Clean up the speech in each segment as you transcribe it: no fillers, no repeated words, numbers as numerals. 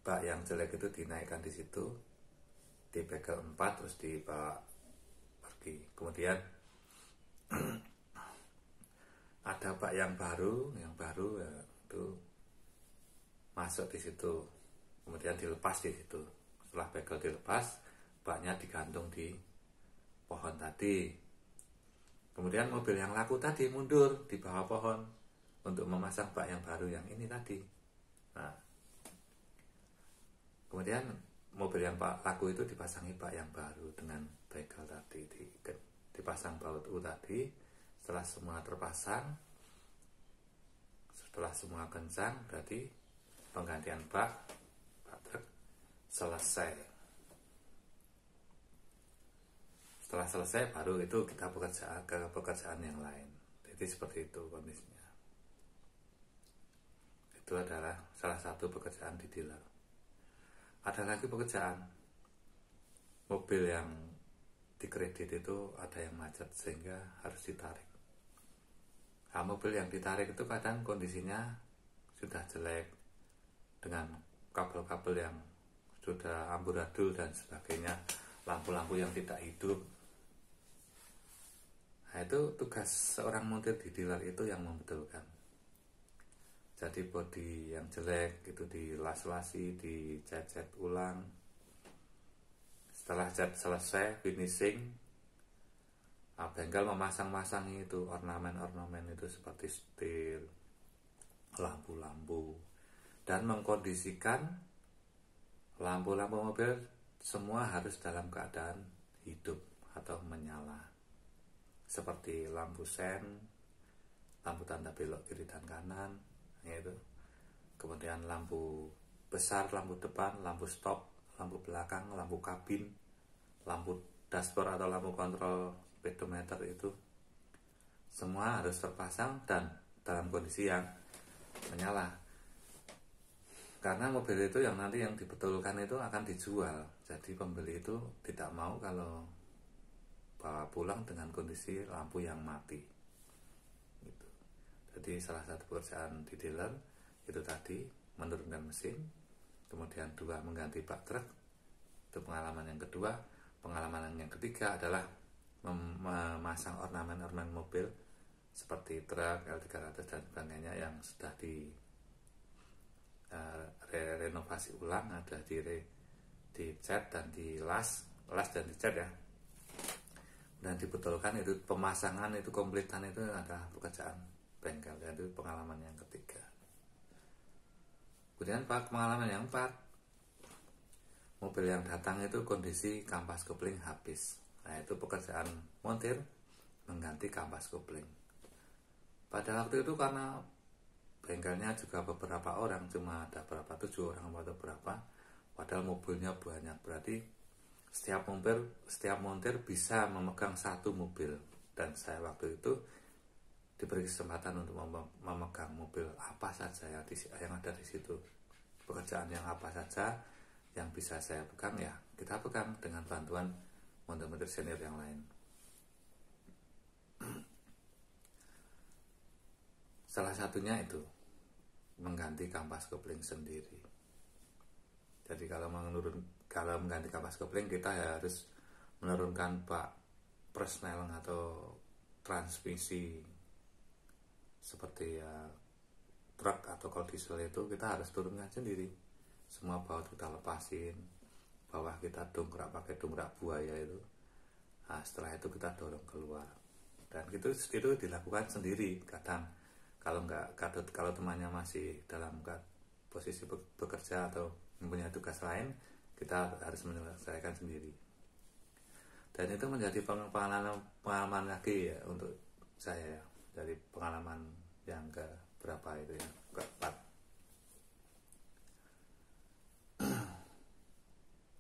bak yang jelek itu dinaikkan di situ, dibegel 4 terus dibawa pergi. Kemudian ada bak yang baru ya, itu masuk di situ, kemudian dilepas di situ. Setelah bagel dilepas, baknya digantung di pohon tadi. Kemudian mobil yang laku tadi mundur di bawah pohon untuk memasang bak yang baru yang ini tadi. Nah, kemudian mobil yang laku itu dipasangi bak yang baru dengan bagel tadi, dipasang baut U tadi. Setelah semua terpasang, setelah semua kencang, berarti penggantian bak truk selesai. Setelah selesai baru itu kita ke pekerjaan yang lain. Jadi seperti itu kondisinya. Itu adalah salah satu pekerjaan di dealer. Ada lagi pekerjaan mobil yang dikredit itu ada yang macet sehingga harus ditarik. Nah, mobil yang ditarik itu kadang kondisinya sudah jelek dengan kabel-kabel yang sudah amburadul dan sebagainya, lampu-lampu yang tidak hidup. Nah, itu tugas seorang montir di dealer itu yang membetulkan. Jadi bodi yang jelek itu dilas-lasi, dicat-cat ulang. Setelah cat selesai, finishing, bengkel memasang-masang itu ornamen-ornamen itu seperti setir, lampu-lampu, dan mengkondisikan lampu-lampu mobil semua harus dalam keadaan hidup atau menyala, seperti lampu sen, lampu tanda belok kiri dan kanan, yaitu kemudian lampu besar, lampu depan, lampu stop, lampu belakang, lampu kabin, lampu dashboard atau lampu kontrol speedometer, itu semua harus terpasang dan dalam kondisi yang menyala. Karena mobil itu yang nanti yang dibetulkan itu akan dijual. Jadi pembeli itu tidak mau kalau bawa pulang dengan kondisi lampu yang mati. Gitu. Jadi salah satu pekerjaan di dealer itu tadi menurunkan mesin, kemudian 2 mengganti bak truk, itu pengalaman yang kedua. Pengalaman yang ketiga adalah memasang ornamen-ornamen mobil seperti truk, L300 dan sebagainya yang sudah di renovasi ulang, ada dicat dan las dan dicat ya, dan dibetulkan. Itu pemasangan, itu komplitan, itu adalah pekerjaan bengkel. Itu pengalaman yang ketiga. Kemudian pengalaman yang keempat, mobil yang datang itu kondisi kampas kopling habis. Nah, itu pekerjaan montir mengganti kampas kopling. Pada waktu itu karena bengkelnya juga beberapa orang, cuma ada berapa, 7 orang atau berapa, padahal mobilnya banyak. Berarti setiap montir bisa memegang 1 mobil. Dan saya waktu itu diberi kesempatan untuk memegang mobil apa saja yang ada di situ. Pekerjaan yang apa saja yang bisa saya pegang, ya kita pegang dengan bantuan montir-montir senior yang lain. Salah satunya itu mengganti kampas kopling sendiri. Jadi kalau mengganti kampas kopling, kita harus menurunkan bak persneling atau transmisi seperti ya truk atau kalau diesel itu kita harus turunkan sendiri. Semua baut kita lepasin, bawah kita dongkrak pakai dongkrak buaya itu. Nah, setelah itu kita dorong keluar. Dan itu dilakukan sendiri kadang. Kalau temannya masih dalam posisi bekerja atau mempunyai tugas lain, kita harus menyelesaikan sendiri. Dan itu menjadi pengalaman lagi ya untuk saya, dari pengalaman yang keberapa itu ya, keempat.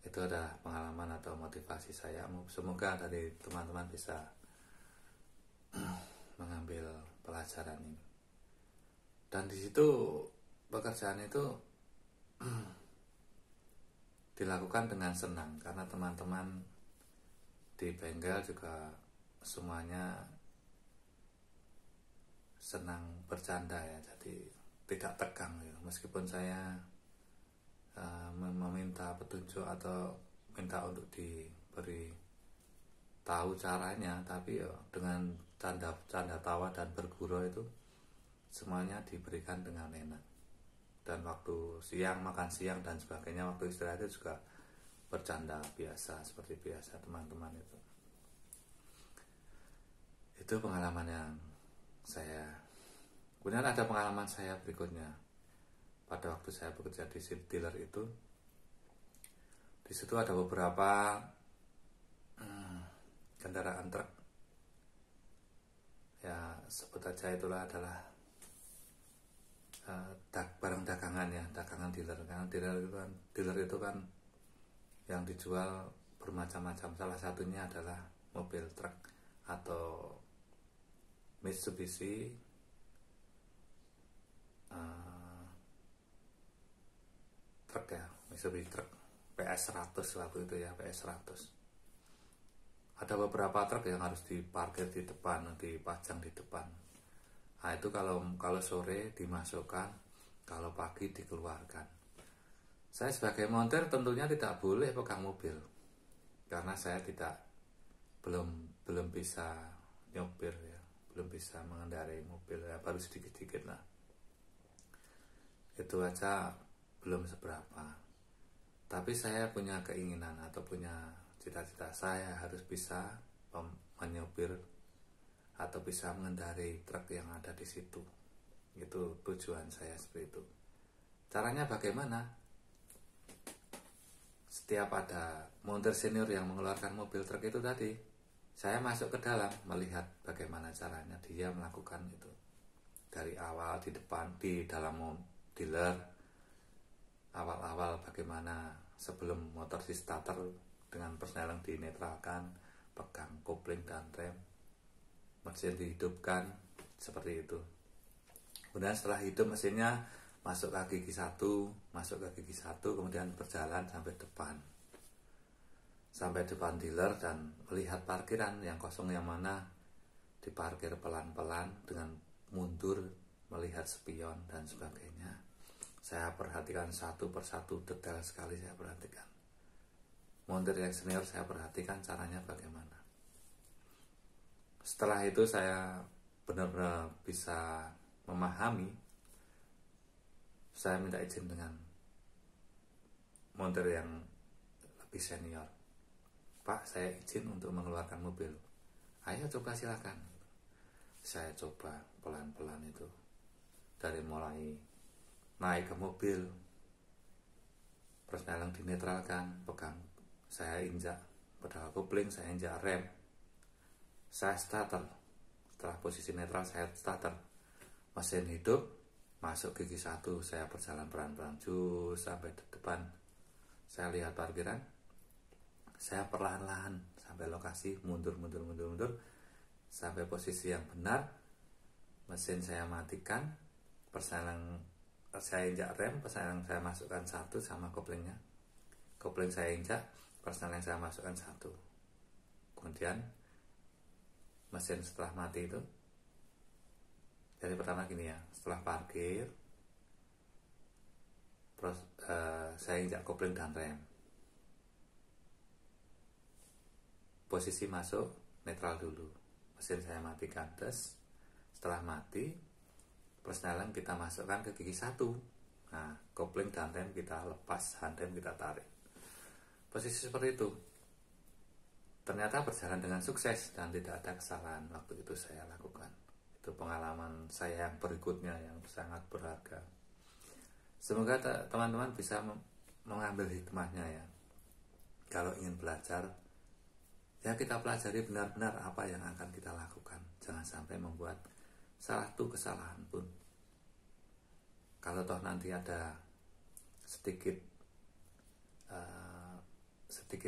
Itu adalah pengalaman atau motivasi saya. Semoga dari teman-teman bisa mengambil pelajaran ini. Dan di situ pekerjaan itu dilakukan dengan senang karena teman-teman di bengkel juga semuanya senang bercanda ya, jadi tidak tegang ya. Meskipun saya petunjuk atau minta untuk diberi tahu caranya, tapi ya dengan canda tawa dan bergurau itu semuanya diberikan dengan enak. Dan waktu siang, makan siang dan sebagainya, waktu istirahat itu juga bercanda biasa seperti biasa teman-teman itu. Itu pengalaman yang saya. Kemudian ada pengalaman saya berikutnya. Pada waktu saya bekerja di SIP dealer itu, di situ ada beberapa kendaraan truk. Ya sebut aja itulah adalah barang dagangan ya, dagangan dealer. Karena dealer itu kan yang dijual bermacam-macam. Salah satunya adalah mobil truk atau Mitsubishi truk ya, Mitsubishi truk PS100 waktu itu ya, PS100. Ada beberapa truk yang harus diparkir di depan, dipajang di depan. Nah itu kalau sore dimasukkan, kalau pagi dikeluarkan. Saya sebagai montir tentunya tidak boleh pegang mobil, karena saya belum bisa nyopir ya, belum bisa mengendarai mobil ya, baru sedikit-sedikit lah. Itu aja belum seberapa. Tapi saya punya keinginan atau punya cita-cita, saya harus bisa menyopir atau bisa mengendarai truk yang ada di situ. Itu tujuan saya seperti itu. Caranya bagaimana? Setiap ada montir senior yang mengeluarkan mobil truk itu tadi, saya masuk ke dalam melihat bagaimana caranya dia melakukan itu. Dari awal di depan, di dalam dealer, awal-awal bagaimana sebelum motor di starter dengan persneling dinetralkan, pegang kopling dan rem, mesin dihidupkan, seperti itu. Kemudian setelah hidup mesinnya, masuk ke gigi satu, kemudian berjalan sampai depan dealer dan melihat parkiran yang kosong yang mana diparkir pelan-pelan dengan mundur, melihat spion dan sebagainya. Saya perhatikan satu persatu, detail sekali saya perhatikan. Montir yang senior saya perhatikan caranya bagaimana. Setelah itu saya benar-benar bisa memahami. Saya minta izin dengan montir yang lebih senior. Pak, saya izin untuk mengeluarkan mobil. Ayo coba silakan. Saya coba pelan-pelan itu. Dari mulai naik ke mobil, persneling dinetralkan, pegang, saya injak pedal kopling, saya injak rem, saya starter. Setelah posisi netral saya starter, mesin hidup, masuk gigi satu, saya berjalan pelan-pelan sampai di depan. Saya lihat parkiran, saya perlahan-lahan sampai lokasi, mundur sampai posisi yang benar. Mesin saya matikan, persneling saya injak rem, persneling saya masukkan satu sama koplingnya. Kopling saya injak, persneling saya masukkan satu. Kemudian mesin setelah mati itu, jadi pertama gini ya, setelah parkir, saya injak kopling dan rem. Posisi masuk netral dulu, mesin saya matikan. Terus setelah mati, persneling kita masukkan ke gigi satu. Nah, kopling dan rem kita lepas, handrem kita tarik. Posisi seperti itu. Ternyata berjalan dengan sukses dan tidak ada kesalahan waktu itu saya lakukan. Itu pengalaman saya yang berikutnya yang sangat berharga. Semoga teman-teman bisa mengambil hikmahnya ya. Kalau ingin belajar, ya kita pelajari benar-benar apa yang akan kita lakukan. Jangan sampai membuat satu kesalahan pun. Kalau toh nanti ada sedikit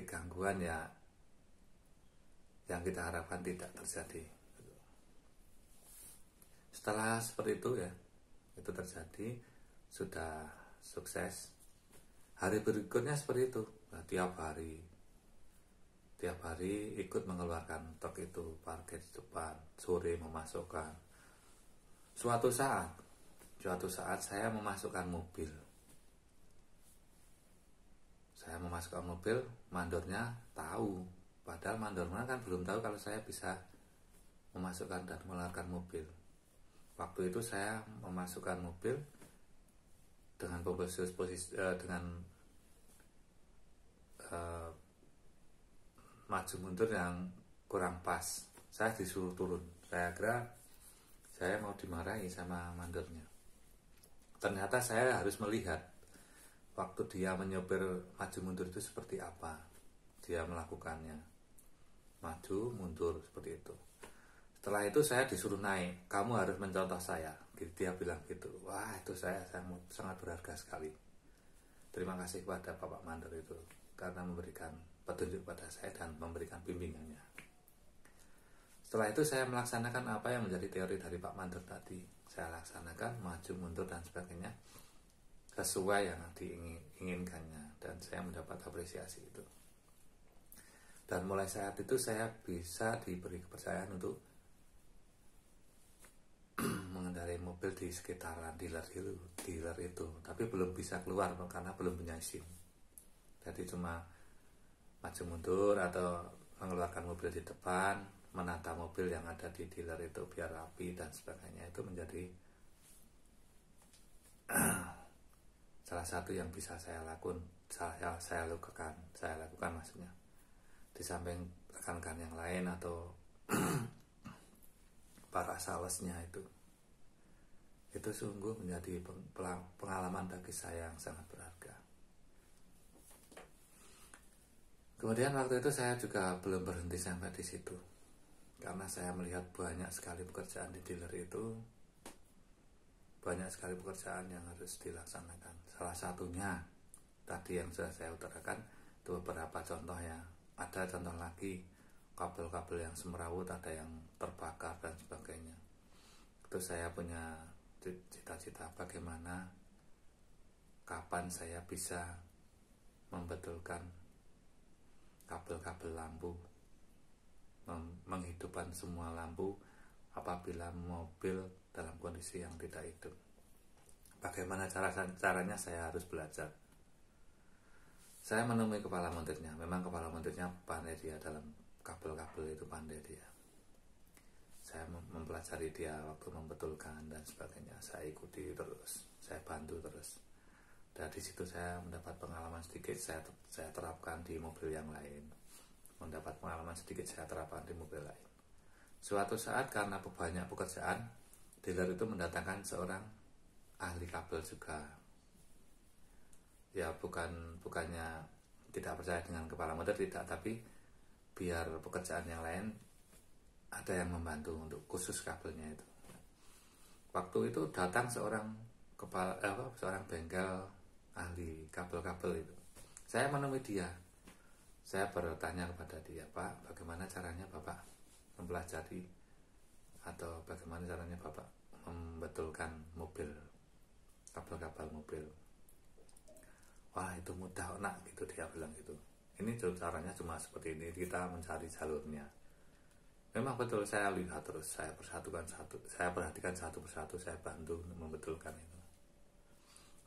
gangguan ya, yang kita harapkan tidak terjadi. Setelah seperti itu ya, itu terjadi, sudah sukses. Hari berikutnya seperti itu. Nah, tiap hari ikut mengeluarkan truk itu, parkir di depan, sore memasukkan. Suatu saat saya memasukkan mobil. Saya memasukkan mobil, mandornya tahu. Padahal mandornya kan belum tahu kalau saya bisa memasukkan dan mengeluarkan mobil. Waktu itu saya memasukkan mobil dengan dengan maju mundur yang kurang pas. Saya disuruh turun. Saya kira saya mau dimarahi sama mandornya. Ternyata saya harus melihat waktu dia menyopir maju mundur itu seperti apa dia melakukannya, maju mundur seperti itu. Setelah itu saya disuruh naik, kamu harus mencontoh saya, dia bilang gitu. Wah, itu saya sangat berharga sekali. Terima kasih kepada Bapak Mandor itu karena memberikan petunjuk pada saya dan memberikan bimbingannya. Setelah itu saya melaksanakan apa yang menjadi teori dari Pak Mandor tadi. Saya laksanakan maju mundur dan sebagainya sesuai yang diinginkannya, dan saya mendapat apresiasi itu. Dan mulai saat itu saya bisa diberi kepercayaan untuk mengendarai mobil di sekitaran dealer itu, tapi belum bisa keluar karena belum punya SIM. Jadi cuma maju mundur atau mengeluarkan mobil di depan, menata mobil yang ada di dealer itu biar rapi dan sebagainya, itu menjadi salah satu yang bisa saya lakukan maksudnya. Di samping rekan-rekan yang lain atau para salesnya itu sungguh menjadi pengalaman bagi saya yang sangat berharga. Kemudian waktu itu saya juga belum berhenti sampai di situ, karena saya melihat banyak sekali pekerjaan di dealer itu, banyak sekali pekerjaan yang harus dilaksanakan. Salah satunya tadi yang sudah saya utarakan itu beberapa contoh ya. Ada contoh lagi, kabel-kabel yang semrawut, ada yang terbakar dan sebagainya. Itu saya punya cita-cita bagaimana, kapan saya bisa membetulkan kabel-kabel lampu, menghidupkan semua lampu apabila mobil dalam kondisi yang tidak hidup. Bagaimana caranya saya harus belajar. Saya menemui kepala montirnya. Memang kepala montirnya pandai dia dalam kabel-kabel itu, pandai dia. Saya mempelajari dia waktu membetulkan dan sebagainya. Saya ikuti terus, saya bantu terus. Dan di situ saya mendapat pengalaman sedikit, saya terapkan di mobil yang lain. Mendapat pengalaman sedikit, saya terapkan di mobil lain. Suatu saat karena banyak pekerjaan, dealer itu mendatangkan seorang ahli kabel juga. Ya bukannya tidak percaya dengan kepala montir, tidak, tapi biar pekerjaan yang lain ada yang membantu untuk khusus kabelnya itu. Waktu itu datang seorang bengkel ahli kabel-kabel itu. Saya menemui dia. Saya bertanya kepada dia, Pak, bagaimana caranya Bapak mempelajari atau bagaimana caranya Bapak membetulkan mobil, kabel-kabel mobil? Wah, itu mudah nak, gitu dia bilang gitu. Ini caranya cuma seperti ini, kita mencari jalurnya. Memang betul, saya lihat terus, saya perhatikan satu persatu, saya bantu membetulkan itu.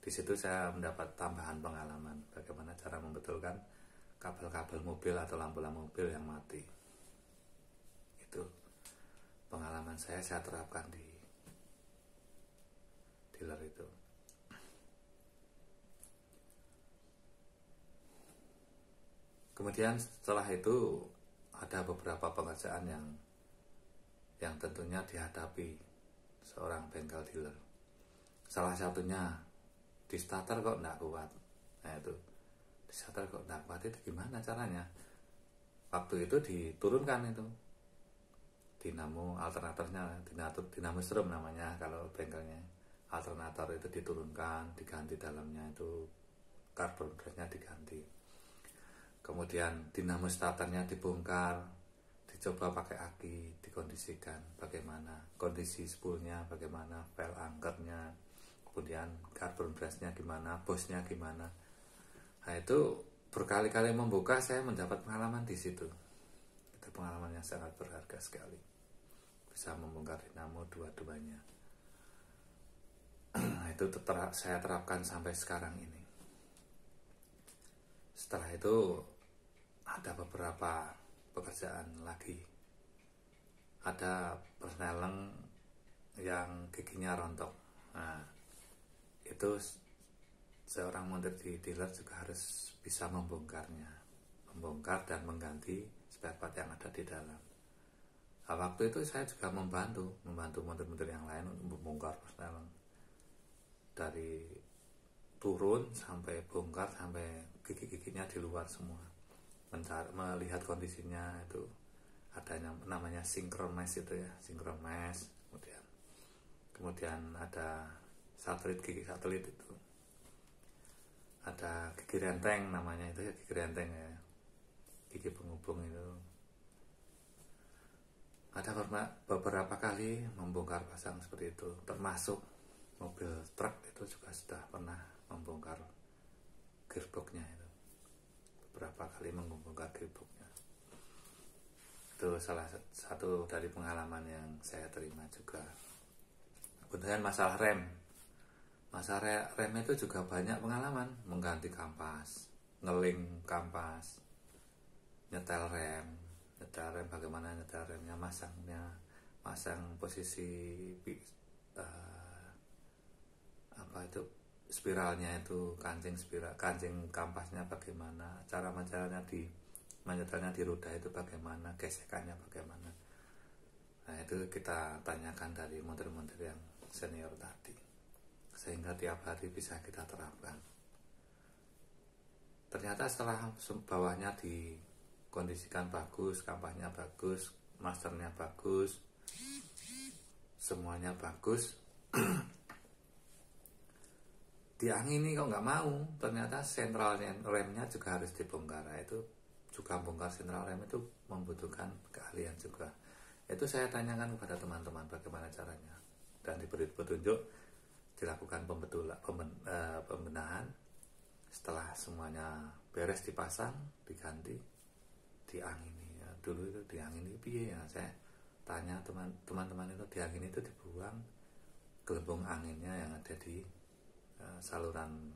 Di situ saya mendapat tambahan pengalaman bagaimana cara membetulkan kabel-kabel mobil atau lampu-lampu mobil yang mati. Itu pengalaman saya terapkan di dealer itu. Kemudian setelah itu ada beberapa pekerjaan yang tentunya dihadapi seorang bengkel dealer. Salah satunya di starter kok enggak kuat. Nah itu, di starter kok enggak kuat itu gimana caranya? Waktu itu diturunkan itu dinamo alternatornya, dinamo strom namanya kalau bengkelnya. Alternator itu diturunkan, diganti dalamnya itu karbon gasnya diganti. Kemudian dinamo starternya dibongkar, dicoba pakai aki, dikondisikan bagaimana, kondisi spoolnya bagaimana, pel angkernya, kemudian karbon brashnya gimana, bosnya gimana. Nah itu berkali-kali membuka, saya mendapat pengalaman di situ. Itu pengalaman yang sangat berharga sekali. Bisa membongkar dinamo dua-duanya. Itu saya terapkan sampai sekarang ini. Setelah itu ada beberapa pekerjaan lagi. Ada persneleng yang giginya rontok. Nah, itu seorang montir di dealer juga harus bisa membongkar dan mengganti spare part yang ada di dalam. Nah, waktu itu saya juga membantu montir-montir yang lain untuk membongkar persneleng, dari turun sampai bongkar sampai gigi-giginya di luar semua, melihat kondisinya. Itu adanya namanya synchron mesh itu ya, synchron mesh. Kemudian ada gigi satelit itu, ada gigi renteng namanya itu ya, gigi renteng ya, gigi penghubung itu. Ada beberapa kali membongkar pasang seperti itu, termasuk mobil truk itu juga sudah pernah membongkar gearboxnya itu, beberapa kali membongkar gearboxnya. Itu salah satu dari pengalaman yang saya terima juga. Kemudian masalah rem itu juga banyak pengalaman, mengganti kampas, ngeling kampas, nyetel rem bagaimana nyetel remnya, masang posisi spiralnya itu, kancing kampasnya bagaimana, cara menyetelnya di roda itu bagaimana, gesekannya bagaimana. Nah, itu kita tanyakan dari montir-montir yang senior tadi, sehingga tiap hari bisa kita terapkan. Ternyata setelah bawahnya dikondisikan bagus, kampasnya bagus, masternya bagus, semuanya bagus, diangini kok nggak mau. Ternyata sentral remnya juga harus dibongkar. Itu juga bongkar sentral rem itu membutuhkan keahlian juga. Itu saya tanyakan kepada teman-teman bagaimana caranya, dan diberi petunjuk, dilakukan pembenahan. Setelah semuanya beres dipasang, diganti, diangini ya. Dulu itu diangini piye ya, saya tanya teman-teman itu, diangini itu dibuang gelembung anginnya yang ada di saluran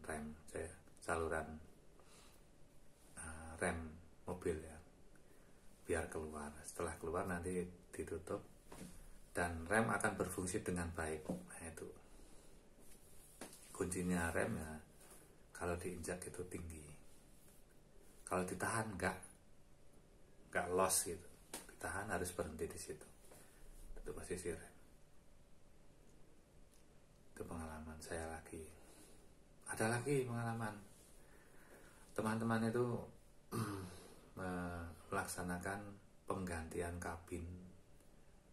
rem mobil ya, biar keluar. Setelah keluar nanti ditutup dan rem akan berfungsi dengan baik. Nah, itu kuncinya rem ya, kalau diinjak itu tinggi, kalau ditahan nggak loss gitu, ditahan harus berhenti di situ, itu posisi rem. Itu pengalaman saya lagi. Ada lagi pengalaman, teman-teman itu melaksanakan penggantian kabin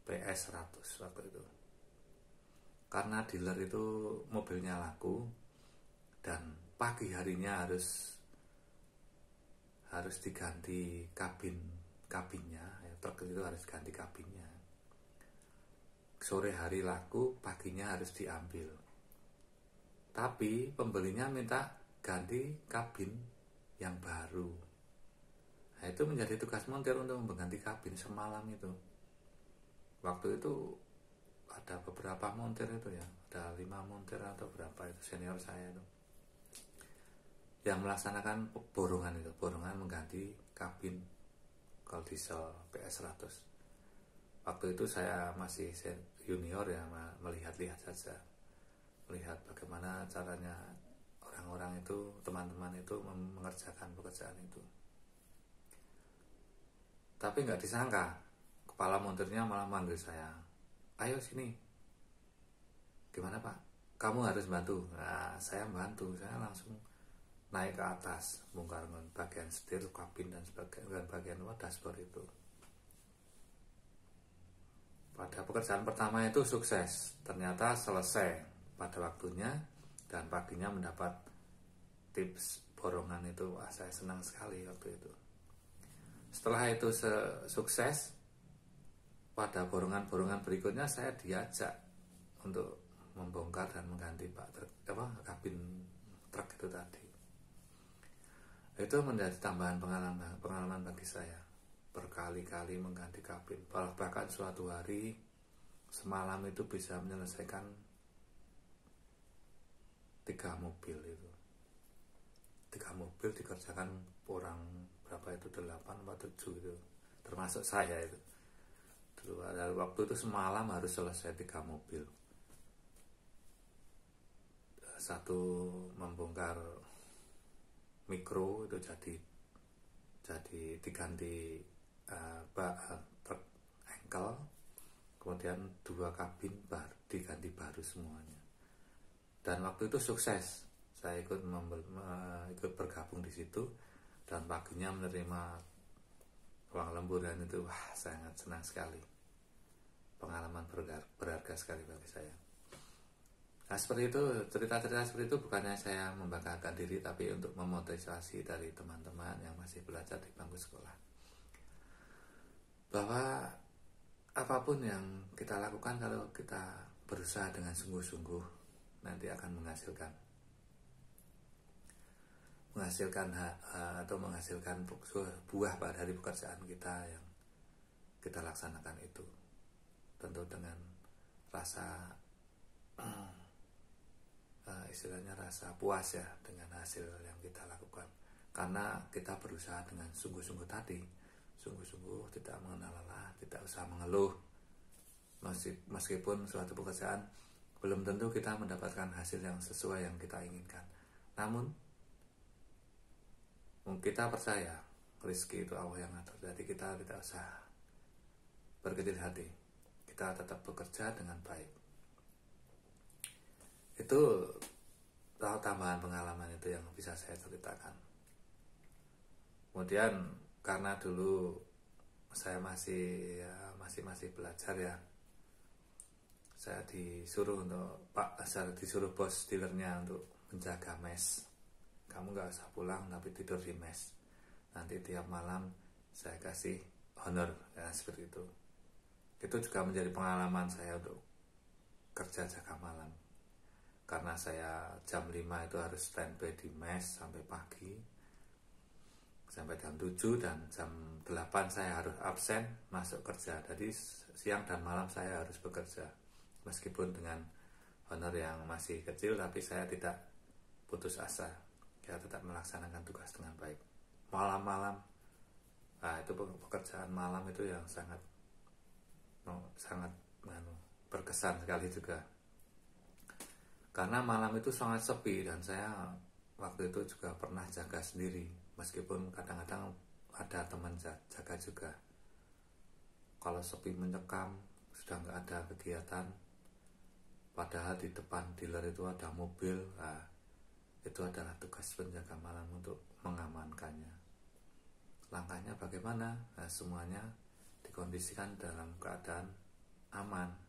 PS100 waktu itu, karena dealer itu mobilnya laku dan pagi harinya harus diganti kabinnya ya, truk itu harus ganti kabinnya. Sore hari laku, paginya harus diambil, tapi pembelinya minta ganti kabin yang baru. Nah, itu menjadi tugas montir untuk mengganti kabin semalam itu. Waktu itu ada beberapa montir itu ya, ada 5 montir atau berapa itu senior saya itu, yang melaksanakan borongan mengganti kabin kalau diesel PS100. Waktu itu saya masih junior ya, melihat-lihat saja, melihat bagaimana caranya orang-orang itu, teman-teman itu mengerjakan pekerjaan itu. Tapi nggak disangka, kepala montirnya malah manggil saya, ayo sini. Gimana Pak? Kamu harus bantu. Nah, saya bantu, saya langsung naik ke atas, bongkar bagian setir, kabin dan bagian luar dashboard itu. Pada pekerjaan pertama itu sukses, ternyata selesai pada waktunya dan paginya mendapat tips borongan itu. Wah, saya senang sekali waktu itu. Setelah itu sukses, pada borongan-borongan berikutnya saya diajak untuk membongkar dan mengganti kabin truk itu tadi. Itu menjadi tambahan pengalaman bagi saya, berkali-kali mengganti kabin. Bahkan suatu hari semalam itu bisa menyelesaikan 3 mobil itu. 3 mobil dikerjakan orang berapa itu, 8 atau 7 itu, termasuk saya itu. Dulu ada waktu itu semalam harus selesai 3 mobil. Satu membongkar mikro itu jadi diganti truk engkel, kemudian 2 kabin diganti baru semuanya. Dan waktu itu sukses, saya ikut bergabung di situ, dan paginya menerima uang lemburan itu, wah sangat senang sekali, pengalaman berharga sekali bagi saya. Nah seperti itu, cerita-cerita seperti itu bukannya saya membanggakan diri, tapi untuk memotivasi dari teman-teman yang masih belajar di bangku sekolah, bahwa apapun yang kita lakukan, kalau kita berusaha dengan sungguh-sungguh, nanti akan menghasilkan buah dari pekerjaan kita yang kita laksanakan itu, tentu dengan rasa istilahnya rasa puas ya dengan hasil yang kita lakukan, karena kita berusaha dengan sungguh-sungguh tadi, sungguh-sungguh, tidak mengenal lelah, tidak usah mengeluh. Meskipun suatu pekerjaan belum tentu kita mendapatkan hasil yang sesuai yang kita inginkan, namun kita percaya rezeki itu Allah yang ngatur, jadi kita tidak usah berkecil hati, kita tetap bekerja dengan baik. Itu tambahan pengalaman itu yang bisa saya ceritakan. Kemudian karena dulu saya masih belajar ya, saya disuruh bos dealernya untuk menjaga mes. Kamu nggak usah pulang tapi tidur di mes, nanti tiap malam saya kasih honor ya, seperti itu. Itu juga menjadi pengalaman saya untuk kerja jaga malam, karena saya jam 5 itu harus standby di mes sampai pagi, sampai jam 7, dan jam 8 saya harus absen masuk kerja. Jadi siang dan malam saya harus bekerja, meskipun dengan honor yang masih kecil, tapi saya tidak putus asa, saya tetap melaksanakan tugas dengan baik. Malam-malam, nah itu pekerjaan malam itu yang sangat berkesan sekali juga, karena malam itu sangat sepi, dan saya waktu itu juga pernah jaga sendiri, meskipun kadang-kadang ada teman jaga juga. Kalau sepi mencekam, sudah nggak ada kegiatan, padahal di depan dealer itu ada mobil, nah, itu adalah tugas penjaga malam untuk mengamankannya. Langkahnya bagaimana? Nah, semuanya dikondisikan dalam keadaan aman,